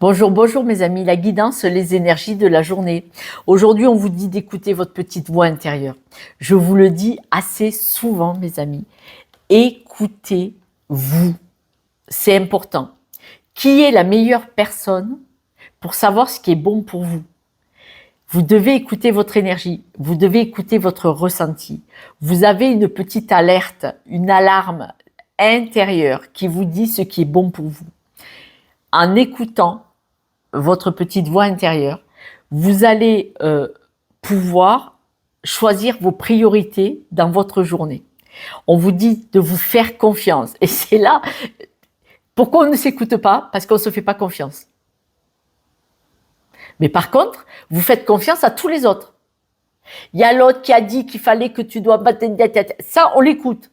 Bonjour, bonjour mes amis, la guidance, les énergies de la journée. Aujourd'hui, on vous dit d'écouter votre petite voix intérieure. Je vous le dis assez souvent mes amis, écoutez-vous, c'est important. Qui est la meilleure personne pour savoir ce qui est bon pour vous? Vous devez écouter votre énergie, vous devez écouter votre ressenti. Vous avez une petite alerte, une alarme intérieure qui vous dit ce qui est bon pour vous. En écoutant votre petite voix intérieure, vous allez pouvoir choisir vos priorités dans votre journée. On vous dit de vous faire confiance. Et c'est là, pourquoi on ne s'écoute pas? Parce qu'on ne se fait pas confiance. Mais par contre, vous faites confiance à tous les autres. Il y a l'autre qui a dit qu'il fallait que tu dois battre une tête. Ça, on l'écoute.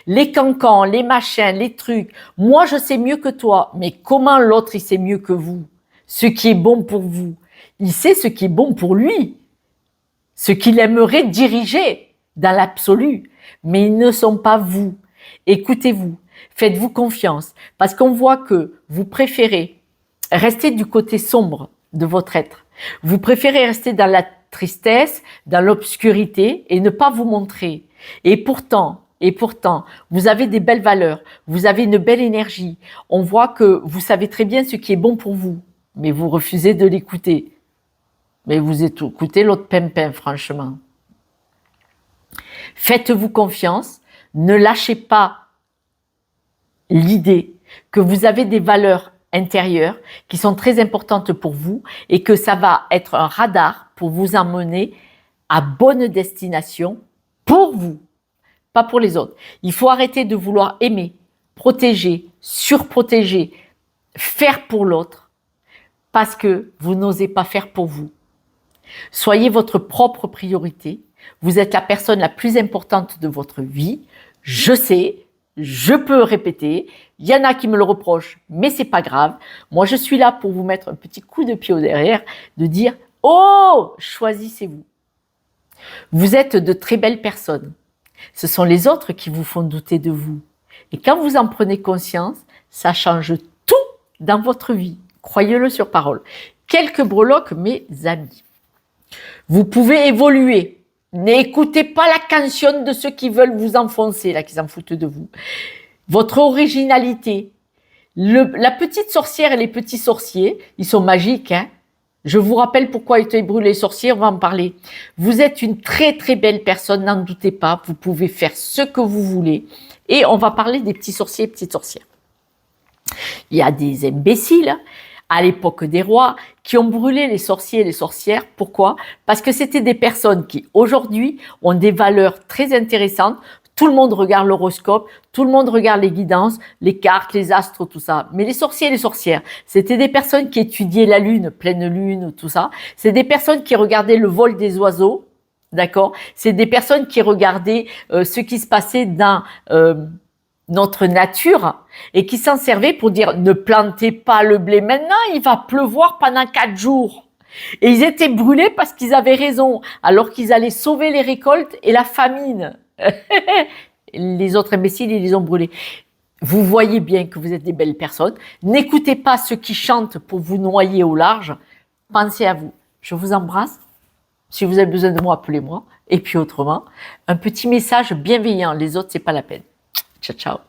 Les cancans, les machins, les trucs. Moi, je sais mieux que toi. Mais comment l'autre, il sait mieux que vous? Ce qui est bon pour vous. Il sait ce qui est bon pour lui. Ce qu'il aimerait diriger dans l'absolu. Mais ils ne sont pas vous. Écoutez-vous. Faites-vous confiance. Parce qu'on voit que vous préférez rester du côté sombre de votre être. Vous préférez rester dans la tristesse, dans l'obscurité et ne pas vous montrer. Et pourtant, vous avez des belles valeurs, vous avez une belle énergie. On voit que vous savez très bien ce qui est bon pour vous, mais vous refusez de l'écouter. Mais vous écoutez l'autre pimpin, franchement. Faites-vous confiance, ne lâchez pas l'idée que vous avez des valeurs intérieures qui sont très importantes pour vous et que ça va être un radar pour vous emmener à bonne destination pour vous, pas pour les autres. Il faut arrêter de vouloir aimer, protéger, surprotéger, faire pour l'autre parce que vous n'osez pas faire pour vous. Soyez votre propre priorité. Vous êtes la personne la plus importante de votre vie. Je sais. Je peux répéter, il y en a qui me le reprochent, mais c'est pas grave. Moi, je suis là pour vous mettre un petit coup de pied au derrière, de dire « Oh, choisissez-vous ». Vous êtes de très belles personnes. Ce sont les autres qui vous font douter de vous. Et quand vous en prenez conscience, ça change tout dans votre vie. Croyez-le sur parole. Quelques breloques, mes amis. Vous pouvez évoluer. N'écoutez pas la cantion de ceux qui veulent vous enfoncer, là, qui s'en foutent de vous. Votre originalité. La petite sorcière et les petits sorciers, ils sont magiques, hein. Je vous rappelle pourquoi étaient brûlés les sorciers, on va en parler. Vous êtes une très très belle personne, n'en doutez pas. Vous pouvez faire ce que vous voulez. Et on va parler des petits sorciers et petites sorcières. Il y a des imbéciles, à l'époque des rois, qui ont brûlé les sorciers et les sorcières. Pourquoi? Parce que c'était des personnes qui, aujourd'hui, ont des valeurs très intéressantes. Tout le monde regarde l'horoscope, tout le monde regarde les guidances, les cartes, les astres, tout ça. Mais les sorciers et les sorcières, c'était des personnes qui étudiaient la lune, pleine lune, tout ça. C'est des personnes qui regardaient le vol des oiseaux, d'accord? C'est des personnes qui regardaient ce qui se passait dans notre nature et qui s'en servaient pour dire ne plantez pas le blé maintenant, il va pleuvoir pendant 4 jours. Et ils étaient brûlés parce qu'ils avaient raison, alors qu'ils allaient sauver les récoltes et la famine. Les autres imbéciles, ils les ont brûlés. Vous voyez bien que vous êtes des belles personnes. N'écoutez pas ceux qui chantent pour vous noyer au large. Pensez à vous. Je vous embrasse. Si vous avez besoin de moi, appelez-moi. Et puis autrement, un petit message bienveillant. Les autres, c'est pas la peine. Ciao, ciao.